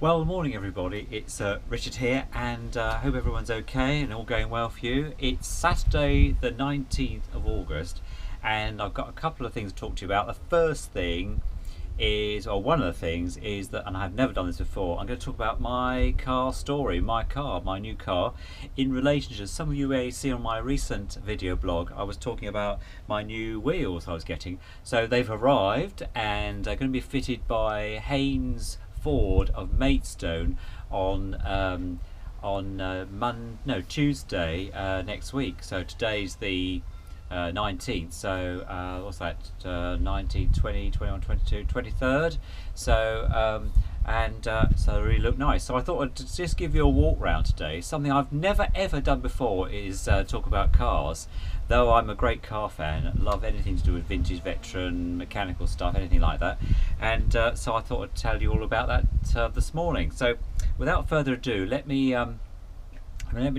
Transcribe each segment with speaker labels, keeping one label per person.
Speaker 1: Well, morning everybody, it's Richard here, and I hope everyone's okay and all going well for you. It's Saturday the 19th of August, and I've got a couple of things to talk to you about. The first thing is, or one of the things is that, and I've never done this before, I'm going to talk about my car story, my new car, in relation to some of you may see on my recent video blog. I was talking about my new wheels I was getting. So they've arrived and they're going to be fitted by Haynes Ford of Maidstone on Tuesday next week. So today's the 19th, so what's that, 19, 20, 21, 22, 23rd, so so they really look nice. So I thought I'd just give you a walk round today. Something I've never ever done before is talk about cars, though I'm a great car fan, love anything to do with vintage, veteran, mechanical stuff, anything like that, and so I thought I'd tell you all about that this morning. So without further ado, let me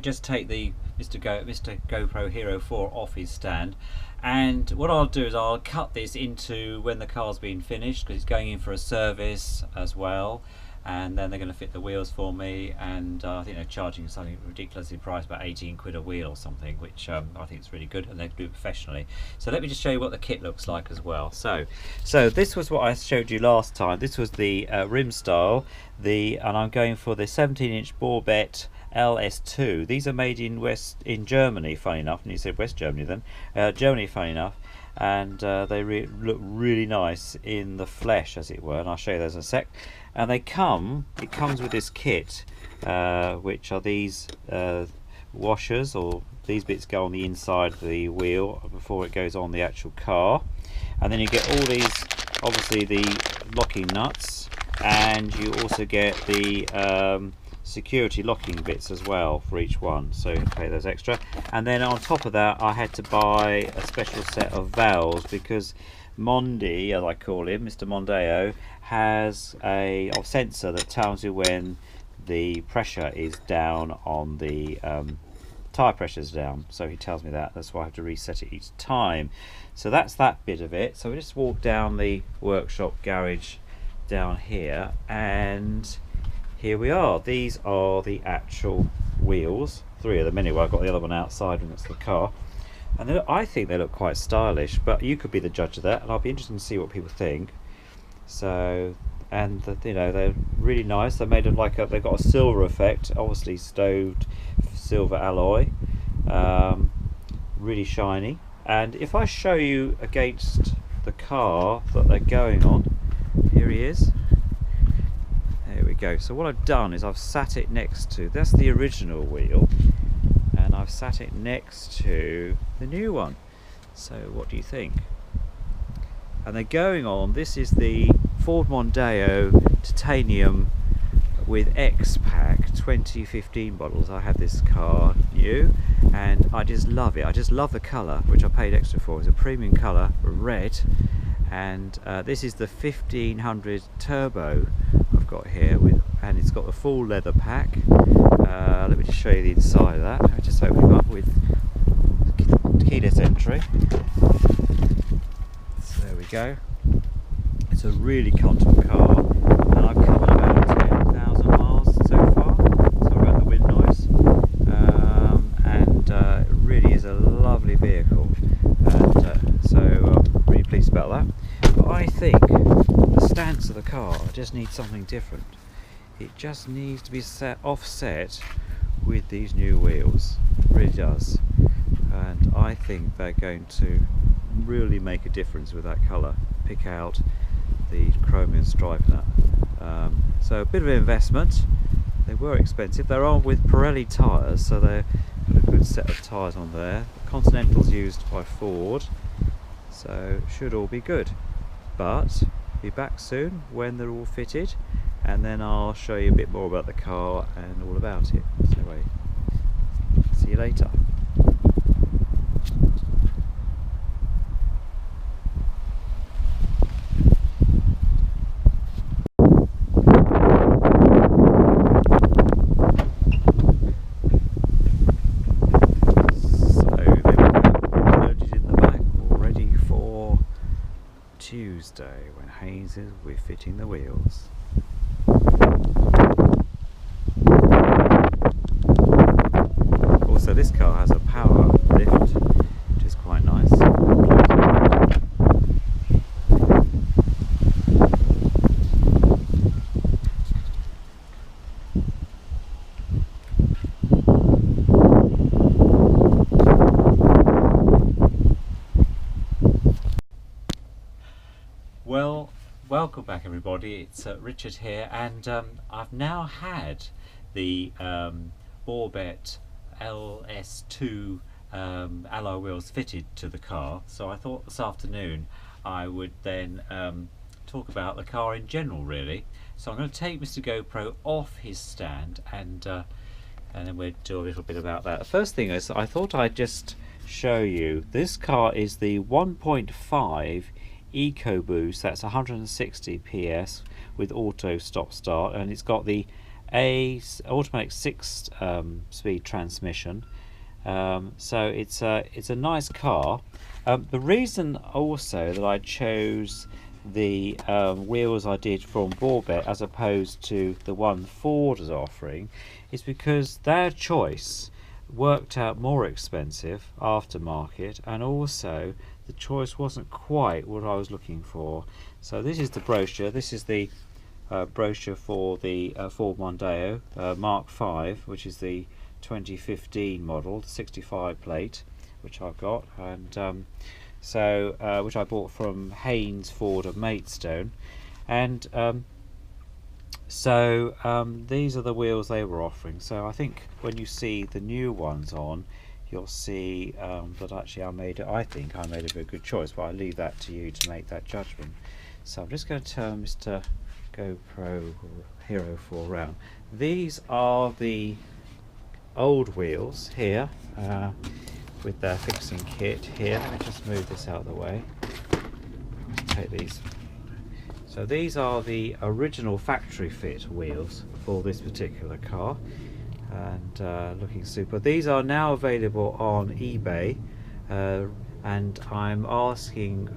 Speaker 1: just take the Mr. GoPro Hero 4 off his stand, and what I'll do is I'll cut this into when the car's been finished, because it's going in for a service as well, and then they're going to fit the wheels for me, and I think they're charging something ridiculously priced, about 18 quid a wheel or something, which I think is really good, and they do it professionally. So let me just show you what the kit looks like as well. So this was what I showed you last time. This was the rim style, and I'm going for the 17-inch Borbet LS2. These are made in Germany, funny enough. And you said West Germany then. Germany, funny enough. And they look really nice in the flesh, as it were, and I'll show you those in a sec. And it comes with this kit, which are these washers, or these bits go on the inside of the wheel before it goes on the actual car. And then you get all these, obviously the locking nuts, and you also get the security locking bits as well for each one, so you pay those extra. And then on top of that, I had to buy a special set of valves, because Mondi, as I call him, Mr. Mondeo, has a sensor that tells you when the pressure is down on the tyre pressure is down, so he tells me that. That's why I have to reset it each time. So that's that bit of it. So we just walk down the workshop garage down here, and here we are. These are the actual wheels, 3 of them anyway. I've got the other one outside, and that's the car. And I think they look quite stylish, but you could be the judge of that, and I'll be interested to see what people think. So, and they're really nice. They're made of they've got a silver effect, obviously stoved silver alloy, really shiny. And if I show you against the car that they're going on, here he is. There we go. So what I've done is I've sat it next to, that's the original wheel, and I've sat it next to the new one. So what do you think? And they're going on, this is the Ford Mondeo titanium with X-Pack 2015 models. I have this car new, and I just love it. I just love the colour, which I paid extra for. It's a premium colour, red, and this is the 1500 turbo I've got here, and it's got the full leather pack. Let me just show you the inside of that. I'll just open it up with keyless entry. So there we go. It's a really comfortable car, and I've covered about 10,000 miles so far. Sorry about the wind noise. And it really is a lovely vehicle, and so I'm really pleased about that. But I think the stance of the car just needs something different. It just needs to be offset with these new wheels. It really does. And I think they're going to really make a difference with that colour. Pick out the chromium stripe in that. So a bit of an investment. They were expensive. They're on with Pirelli tyres, so they've got a good set of tyres on there. Continental's used by Ford, so should all be good. But be back soon when they're all fitted, and then I'll show you a bit more about the car and all about it. So see you later. Tuesday when Haynes is fitting the wheels. everybody, it's Richard here, and I've now had the Borbet LS2 alloy wheels fitted to the car, so I thought this afternoon I would then talk about the car in general, really. So I'm going to take Mr. GoPro off his stand, and then we'll do a little bit about that. The first thing is, I thought I'd just show you, this car is the 1.5 EcoBoost, that's 160 PS with auto stop start, and it's got the automatic 6-speed transmission. So it's a nice car. The reason also that I chose the wheels I did from Borbet as opposed to the one Ford is offering is because their choice worked out more expensive aftermarket, and also the choice wasn't quite what I was looking for. So this is the brochure. This is the brochure for the Ford Mondeo Mark V, which is the 2015 model, the 65 plate, which I've got, and which I bought from Haynes Ford of Maidstone, and these are the wheels they were offering. So I think when you see the new ones on, you'll see that actually I think I made a very good choice, but I leave that to you to make that judgment. So I'm just going to turn Mr. GoPro Hero 4 around. These are the old wheels here with their fixing kit here. Let me just move this out of the way. Take these. So these are the original factory fit wheels for this particular car, and looking super. These are now available on eBay, and I'm asking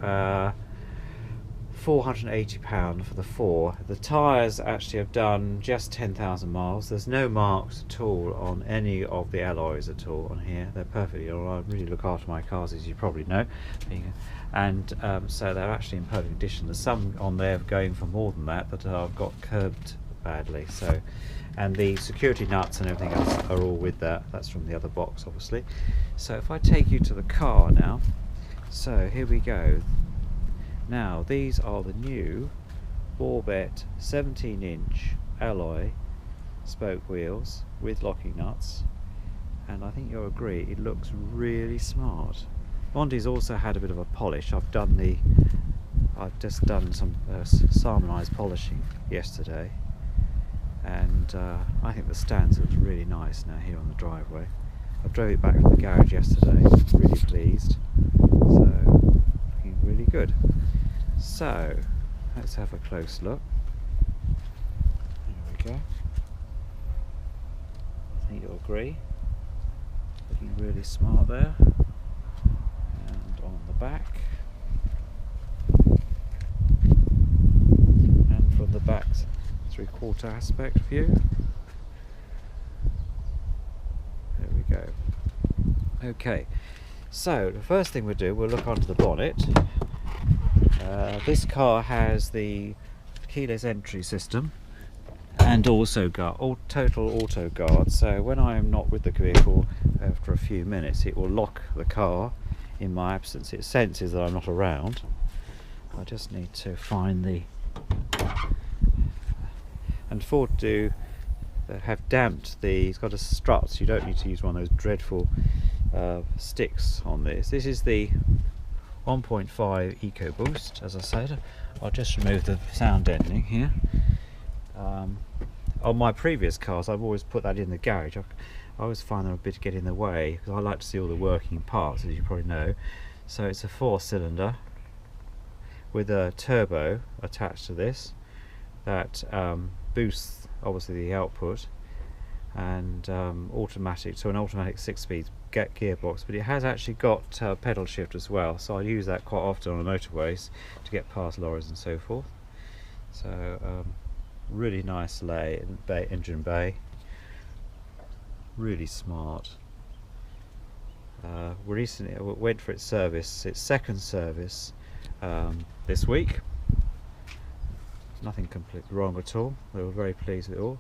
Speaker 1: £480 for the 4. The tyres actually have done just 10,000 miles. There's no marks at all on any of the alloys at all on here. They're perfectly alright. I really look after my cars, as you probably know, and so they're actually in perfect condition. There's some on there going for more than that I've got curbed badly. So, and the security nuts and everything else are all with that. That's from the other box, obviously. So if I take you to the car now, so here we go. Now these are the new Borbet 17-inch alloy spoke wheels with locking nuts, and I think you'll agree it looks really smart. Mondi's also had a bit of a polish. I've just done some salmonized polishing yesterday, and I think the stands look really nice now here on the driveway. I drove it back from the garage yesterday, really pleased, so looking really good. So let's have a close look. There we go. I think you'll agree. Looking really smart there. And on the back. And from the back 3/4 aspect view. There we go. Okay, so the first thing we'll do, we'll look under the bonnet. This car has the keyless entry system and also total auto guard, so when I am not with the vehicle after a few minutes it will lock the car in my absence. It senses that I'm not around. I just need to find the, and Ford have damped it's got a strut, so you don't need to use one of those dreadful sticks on this. This is the 1.5 EcoBoost, as I said. I'll just remove the sound deadening here. On my previous cars I've always put that in the garage. I always find them a bit to get in the way because I like to see all the working parts, as you probably know. So it's a 4-cylinder with a turbo attached to this that boosts obviously the output, and automatic, so an automatic 6-speed gearbox, but it has actually got pedal shift as well, so I use that quite often on the motorways to get past lorries and so forth. So really nice engine bay, really smart. Recently went for its second service this week. Nothing completely wrong at all. They were very pleased with it all.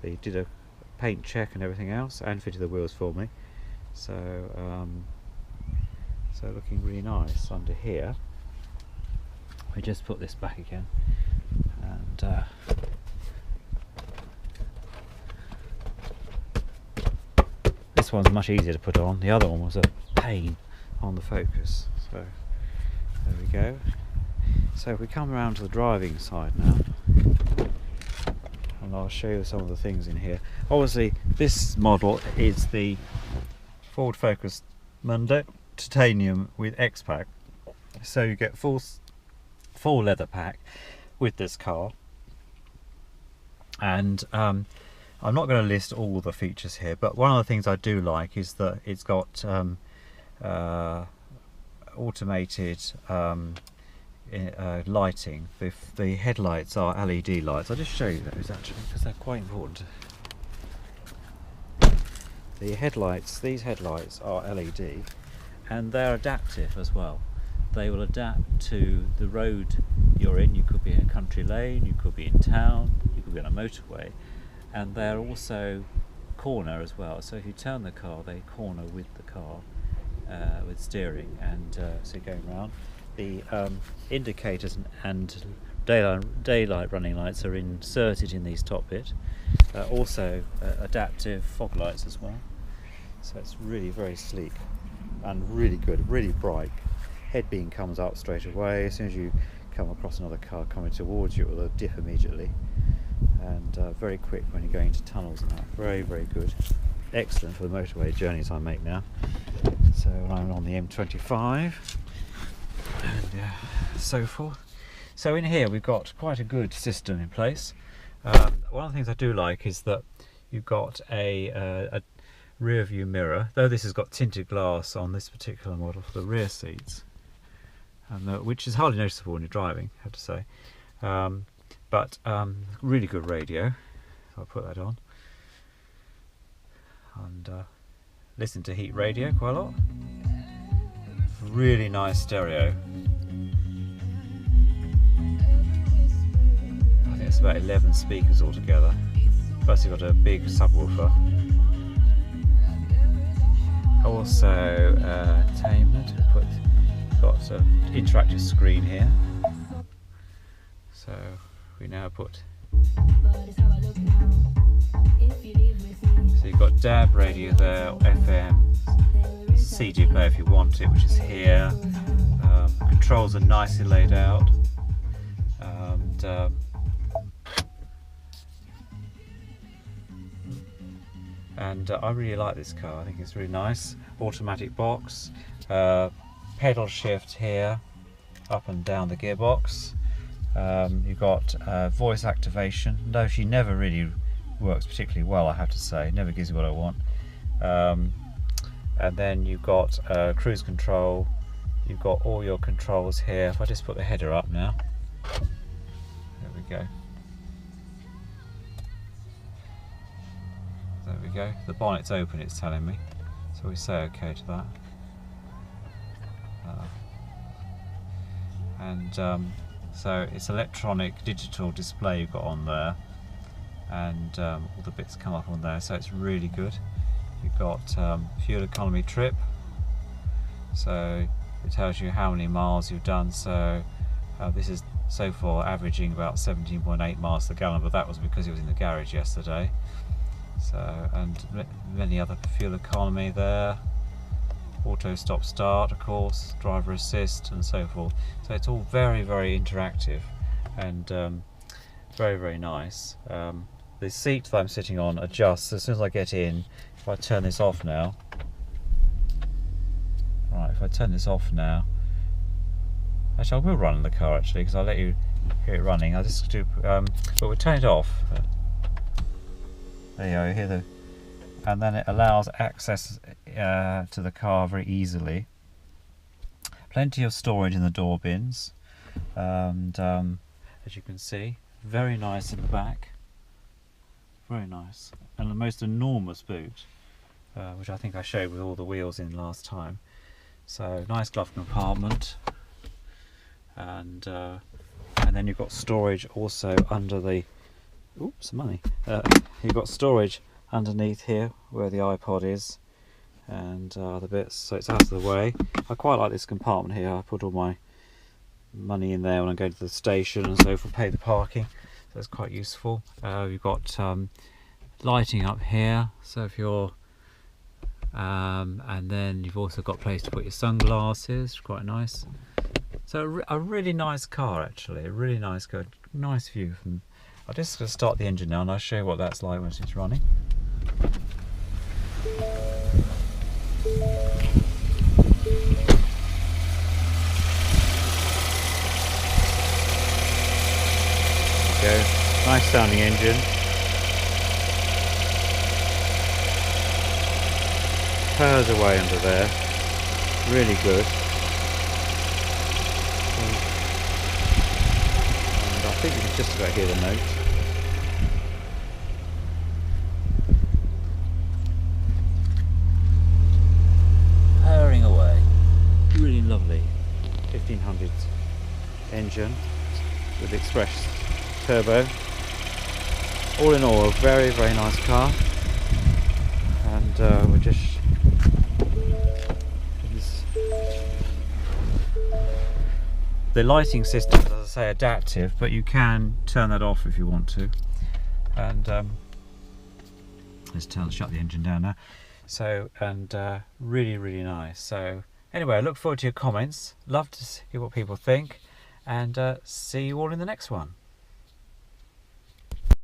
Speaker 1: They did a paint check and everything else, and fitted the wheels for me. So looking really nice under here. We just put this back again, and and this one's much easier to put on. The other one was a pain on the Focus. So there we go. So if we come around to the driving side now, and I'll show you some of the things in here. Obviously this model is the Ford Focus Mondeo titanium with X-Pack, so you get full leather pack with this car. And I'm not going to list all the features here, but one of the things I do like is that it's got automated lighting. The headlights are LED lights. I'll just show you those actually, because they're quite important. The headlights, these headlights are LED, and they're adaptive as well. They will adapt to the road you're in. You could be in a country lane, you could be in town, you could be on a motorway, and they're also corner as well. So if you turn the car, they corner with the car, with steering, and so you're going around. The indicators and daylight running lights are inserted in these top bit. Also adaptive fog lights as well. So it's really very sleek and really good, really bright. Head beam comes up straight away. As soon as you come across another car coming towards you, it will dip immediately. And very quick when you're going into tunnels and that. Very, very good. Excellent for the motorway journeys I make now. So I'm on the M25 and so forth. So in here we've got quite a good system in place. One of the things I do like is that you've got a rear view mirror, though this has got tinted glass on this particular model for the rear seats, and which is hardly noticeable when you're driving, I have to say. But really good radio, so I'll put that on and listen to heat radio quite a lot. Really nice stereo. I think it's about 11 speakers altogether, plus you've got a big subwoofer. Also entertainment, got an interactive screen here, so we now put, so you've got DAB radio there, FM, CD player if you want it, which is here. Controls are nicely laid out, and I really like this car. I think it's really nice. Automatic box, pedal shift here, up and down the gearbox. You've got voice activation, though she never really works particularly well, I have to say. Never gives you what I want. And then you've got cruise control. You've got all your controls here. If I just put the header up now, there we go. There we go. The bonnet's open, it's telling me, so we say OK to that. So it's electronic digital display you've got on there, and all the bits come up on there, so it's really good. You've got fuel economy trip, so it tells you how many miles you've done. So this is so far averaging about 17.8 miles per gallon, but that was because it was in the garage yesterday. So, and many other fuel economy there. Auto stop start, of course, driver assist, and so forth. So it's all very, very interactive and very, very nice. The seat that I'm sitting on adjusts as soon as I get in. If I turn this off now, right, if I turn this off now, actually I will run in the car actually, because I'll let you hear it running. I'll just do, but we'll turn it off. There you go, you hear the, and then it allows access to the car very easily. Plenty of storage in the door bins, and as you can see, very nice in the back, very nice, and the most enormous boot, which I think I showed with all the wheels in last time. So nice glove compartment, and then you've got storage also under the, oops, money. You've got storage underneath here where the iPod is, and other bits, so it's out of the way. I quite like this compartment here. I put all my money in there when I go to the station and so forth, pay the parking. So so it's quite useful. You've got lighting up here, so if you're and then you've also got a place to put your sunglasses, quite nice. So a really nice car, actually, a really nice car, nice view from. I'm just going to start the engine now and I'll show you what that's like when it's running. There we go. Nice sounding engine. Powers away under there. Really good. And I think you can just about hear the note. Powering away. Really lovely 1500 engine with express turbo. All in all, a very, very nice car. And we're just the lighting system, as I say, adaptive, but you can turn that off if you want to. And let's shut the engine down now. So, and really, really nice. So anyway, I look forward to your comments. Love to see what people think, and see you all in the next one.